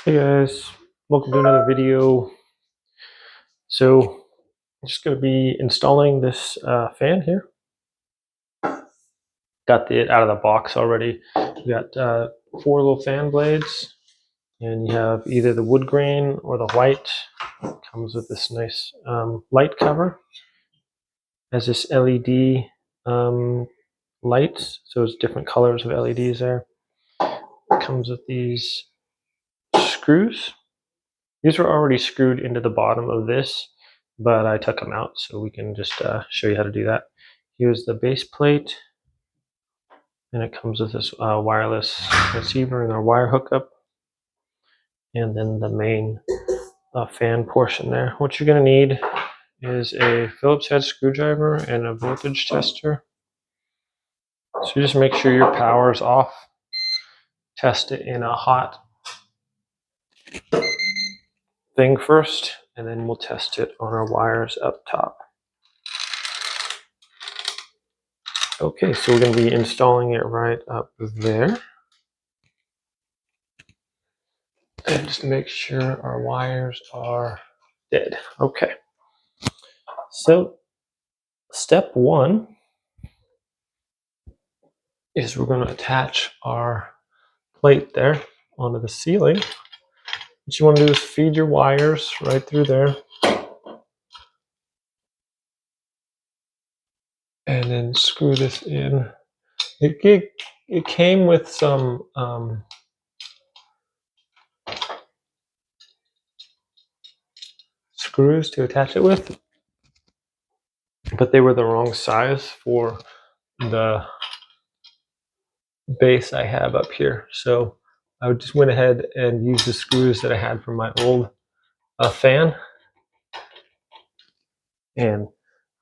Hey guys, welcome to another video. So I'm just going to be installing this fan here. Got it out of the box already. We got 4 little fan blades, and you have either the wood grain or the white. It comes with this nice light cover. Has this LED lights, so it's different colors of LEDs there. It comes with these screws. These were already screwed into the bottom of this, but I took them out so we can just show you how to do that. Here's the base plate, and it comes with this wireless receiver and our wire hookup, and then the main fan portion there. What you're going to need is a Phillips head screwdriver and a voltage tester. So just make sure your power is off. Test it in a hot thing first, and then we'll test it on our wires up top. Okay, so we're going to be installing it right up there. And just make sure our wires are dead. Okay. So step 1 is we're going to attach our plate there onto the ceiling. What you want to do is feed your wires right through there. And then screw this in. It came with some screws to attach it with, but they were the wrong size for the base I have up here. So I just went ahead and used the screws that I had from my old fan, and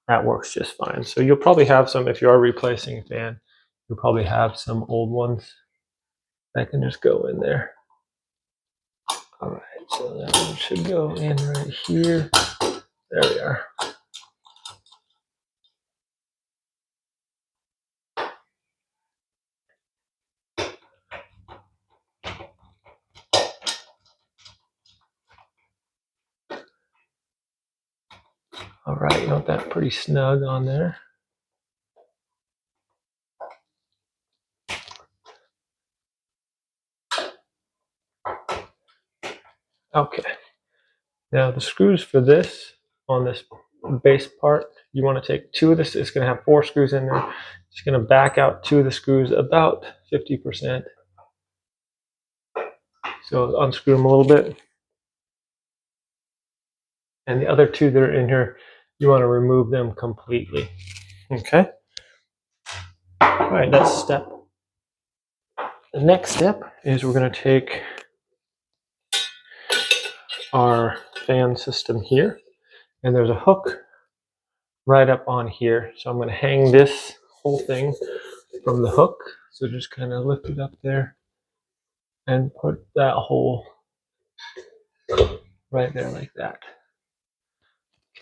that works just fine. So you'll probably have some, if you are replacing a fan, you'll probably have some old ones that can just go in there. All right, so that one should go in right here. There we are. All right, you want that pretty snug on there. Okay, now the screws for this, on this base part, you want to take 2 of this. It's going to have 4 screws in there. Just going to back out 2 of the screws about 50%. So unscrew them a little bit. And the other 2 that are in here, you want to remove them completely. Okay? All right, that's step. The next step is we're going to take our fan system here, and there's a hook right up on here. So I'm going to hang this whole thing from the hook. So just kind of lift it up there and put that hole right there like that.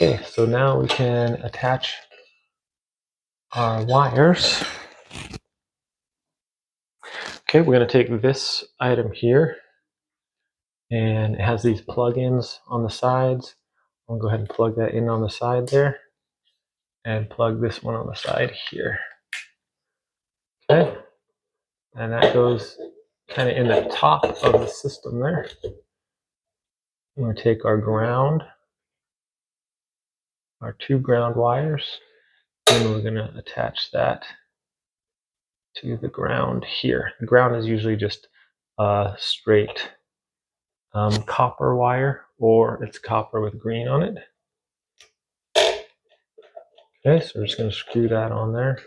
Okay, so now we can attach our wires. Okay, we're going to take this item here, and it has these plug-ins on the sides. I'll go ahead and plug that in on the side there, and plug this one on the side here. Okay, and that goes kind of in the top of the system there. We're going to take our ground, our 2 ground wires, and we're going to attach that to the ground here. The ground is usually just a straight copper wire, or it's copper with green on it. Okay, so we're just going to screw that on there.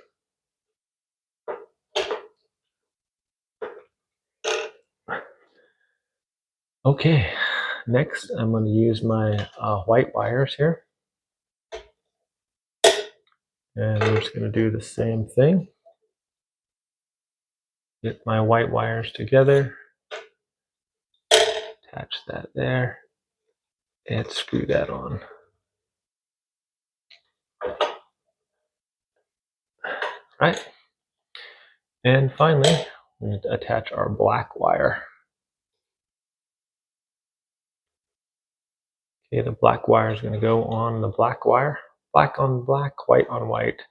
Okay, next I'm going to use my white wires here. And we're just going to do the same thing. Get my white wires together. Attach that there. And screw that on. Right. And finally, we're going to attach our black wire. Okay, the black wire is going to go on the black wire. Black on black, white on white,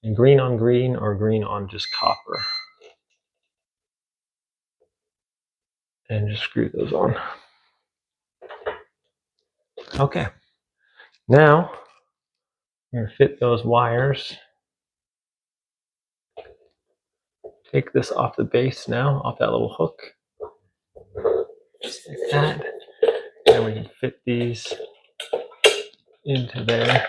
and green on green, or green on just copper. And just screw those on. Okay, now I'm going to fit those wires. Take this off the base now, off that little hook. Just like that. And we can fit these into there.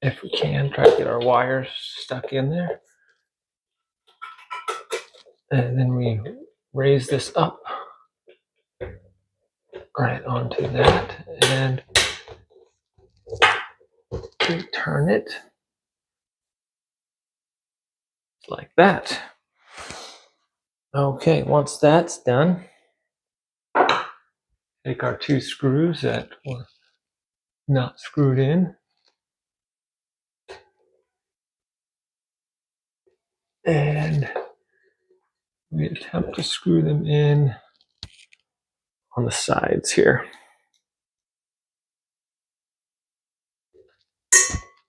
If we can, try to get our wires stuck in there. And then we raise this up right onto that and we turn it like that. Okay, once that's done, take our two screws that were not screwed in and we attempt to screw them in on the sides here.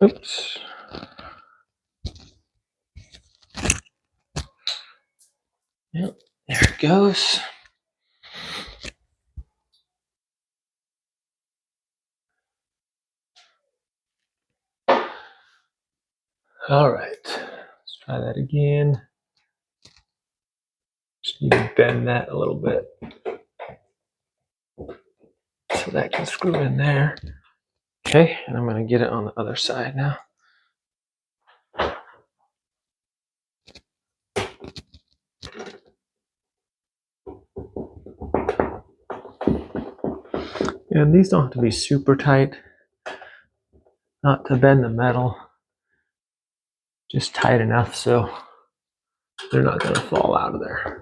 Oops. Yep, there it goes. All right, let's try that again. Just need to bend that a little bit so that can screw in there. Okay, and I'm going to get it on the other side now. And these don't have to be super tight, not to bend the metal, just tight enough so they're not going to fall out of there.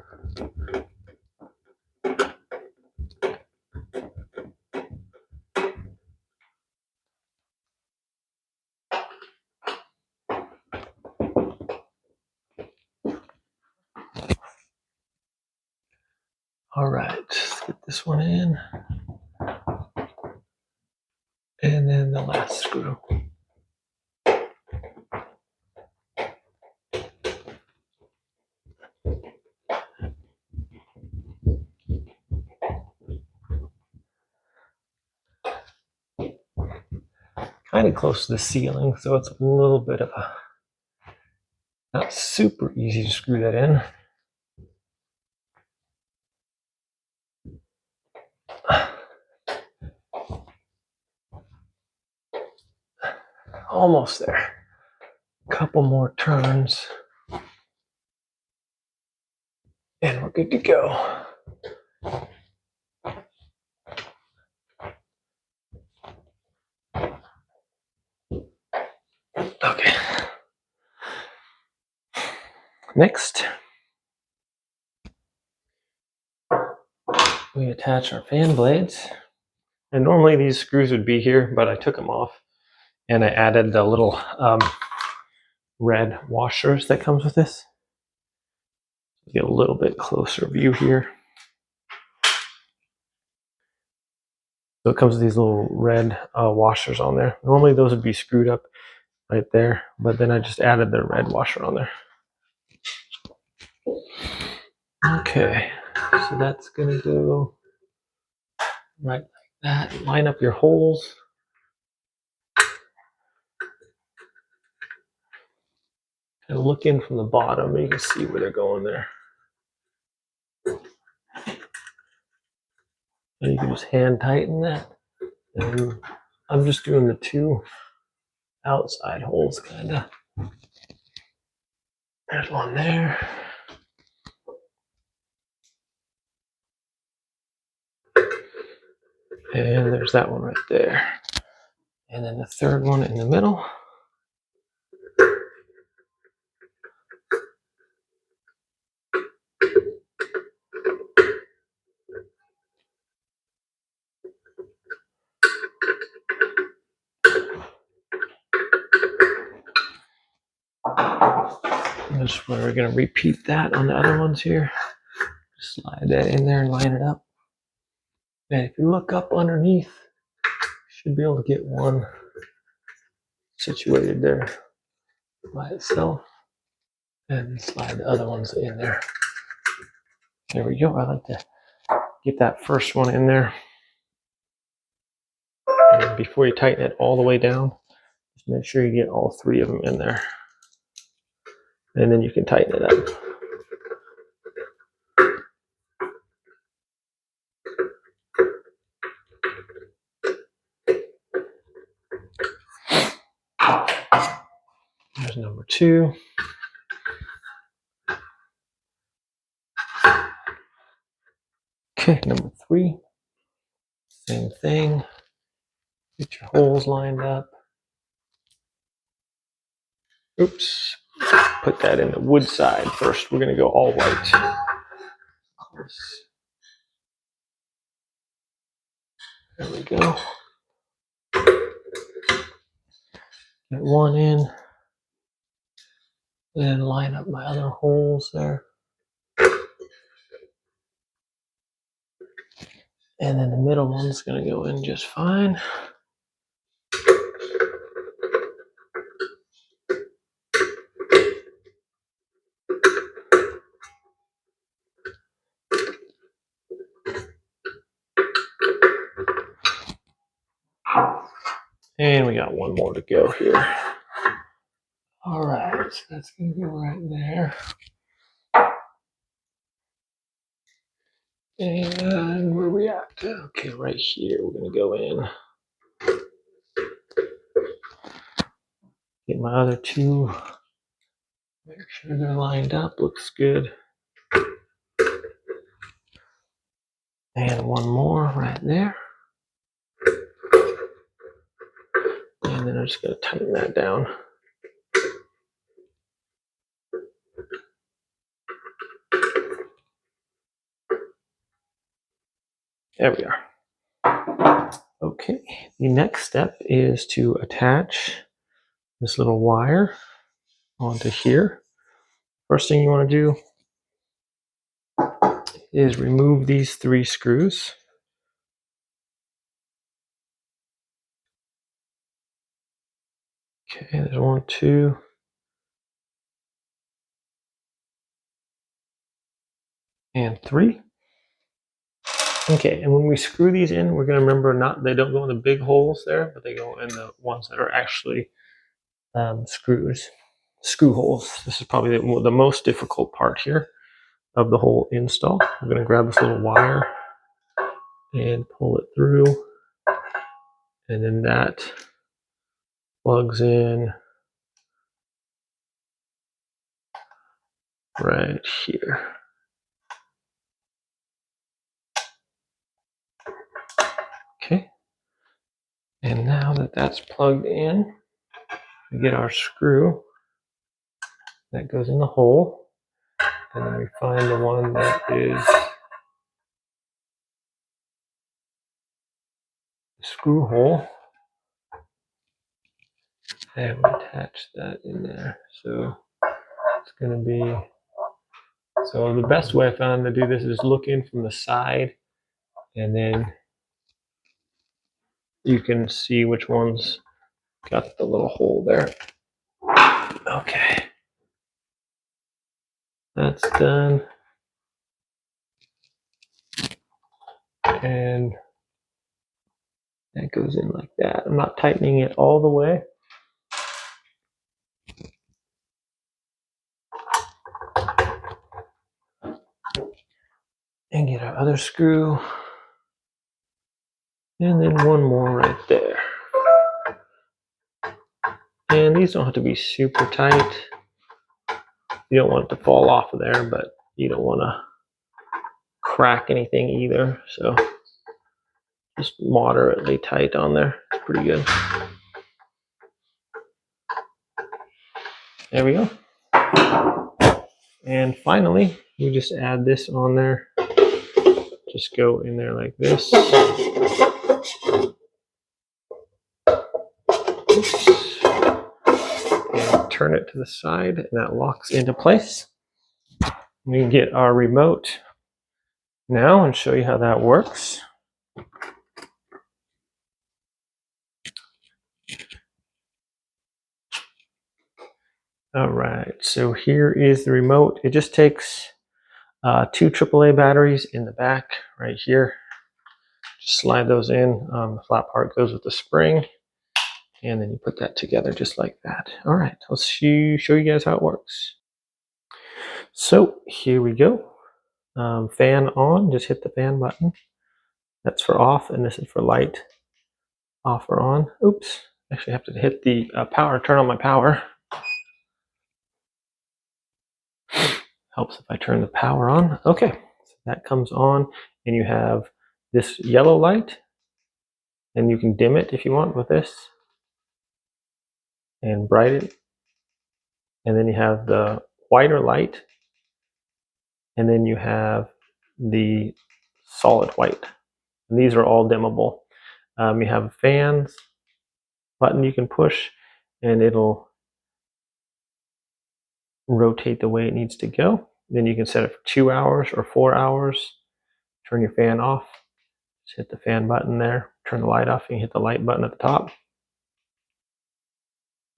All right, let's get this one in. And then the last screw. Kind of close to the ceiling, so it's a little bit of a, not super easy to screw that in. Almost there. Couple more turns. And we're good to go. Okay. Next, we attach our fan blades. And normally these screws would be here, but I took them off and I added the little red washers that comes with this. Get a little bit closer view here. So it comes with these little red washers on there. Normally those would be screwed up right there, but then I just added the red washer on there. Okay, so that's gonna go right like that. Line up your holes. And look in from the bottom, you can see where they're going there. And you can just hand tighten that. And I'm just doing the two outside holes, kinda. There's one there. And there's that one right there. And then the third one in the middle. Just we're going to repeat that on the other ones here. Just slide that in there and line it up. And if you look up underneath, you should be able to get one situated there by itself. And slide the other ones in there. There we go. I like to get that first one in there. And before you tighten it all the way down, just make sure you get all three of them in there. And then you can tighten it up. There's number 2. Okay, number 3. Same thing. Get your holes lined up. Oops. Put that in the wood side first. We're going to go all white. There we go. Get one in. Then line up my other holes there. And then the middle one's going to go in just fine. And we got one more to go here. All right, so that's going to go right there. And where are we at? Okay, right here, we're going to go in. Get my other 2. Make sure they're lined up. Looks good. And one more right there. And then I'm just going to tighten that down. There we are. Okay, the next step is to attach this little wire onto here. First thing you want to do is remove these 3 screws. Okay, there's 1, 2. And 3. Okay, and when we screw these in, we're going to remember they don't go in the big holes there, but they go in the ones that are actually screw holes. This is probably the most difficult part here of the whole install. I'm going to grab this little wire and pull it through, and then that plugs in right here. Okay, and now that that's plugged in, we get our screw that goes in the hole, and then we find the one that is the screw hole, and we attach that in there. So it's going to be, so the best way I found to do this is look in from the side, and then you can see which one's got the little hole there. Okay, that's done. And that goes in like that. I'm not tightening it all the way. And get our other screw. And then one more right there. And these don't have to be super tight. You don't want it to fall off of there, but you don't want to crack anything either. So just moderately tight on there. It's pretty good. There we go. And finally, you just add this on there. Just go in there like this. And turn it to the side and that locks into place. We can get our remote now and show you how that works. All right, so here is the remote. It just takes 2 AAA batteries in the back right here. Just slide those in. The flat part goes with the spring, and then you put that together just like that. All right, let's show you guys how it works. So here we go. Fan on, just hit the fan button. That's for off, and this is for light. Off or on. Oops, actually I have to hit the power, turn on my power. Helps if I turn the power on. Okay, so that comes on, and you have this yellow light, and you can dim it if you want with this, and brighten it. And then you have the whiter light, and then you have the solid white. And these are all dimmable. You have fans button you can push, and it'll rotate the way it needs to go. Then you can set it for 2 hours or 4 hours. Turn your fan off. Just hit the fan button there. Turn the light off. You can hit the light button at the top.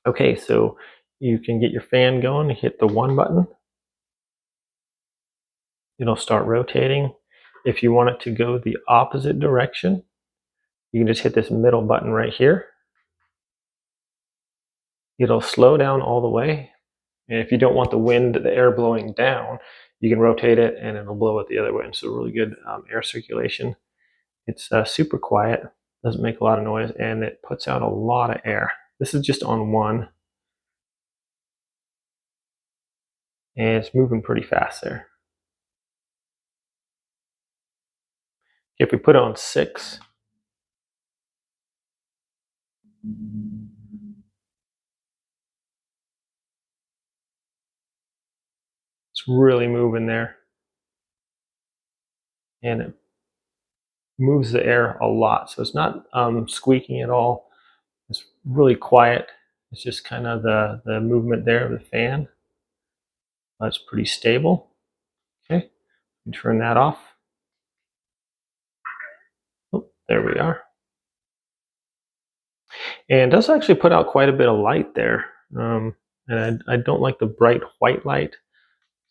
Okay, so you can get your fan going. Hit the 1 button. It'll start rotating. If you want it to go the opposite direction, you can just hit this middle button right here. It'll slow down all the way. And if you don't want the air blowing down, you can rotate it and it'll blow it the other way. And so really good air circulation. It's super quiet, doesn't make a lot of noise, and it puts out a lot of air. This is just on 1. And it's moving pretty fast there. If we put it on 6, it's really moving there. And it moves the air a lot. So it's not squeaking at all. It's really quiet. It's just kind of the movement there of the fan. That's pretty stable. Okay, turn that off. Oh, there we are. And it does actually put out quite a bit of light there. And I don't like the bright white light,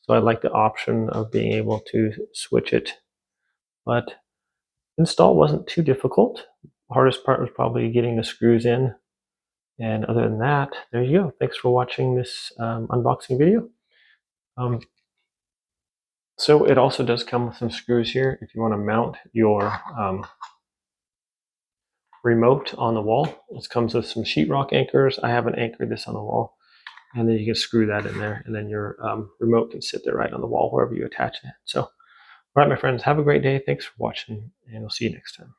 so I like the option of being able to switch it. But install wasn't too difficult. The hardest part was probably getting the screws in. And other than that, there you go. Thanks for watching this unboxing video. So it also does come with some screws here if you want to mount your remote on the wall. This comes with some sheetrock anchors. I haven't anchored this on the wall. And then you can screw that in there, and then your remote can sit there right on the wall wherever you attach it. So, all right, my friends, have a great day. Thanks for watching, and we'll see you next time.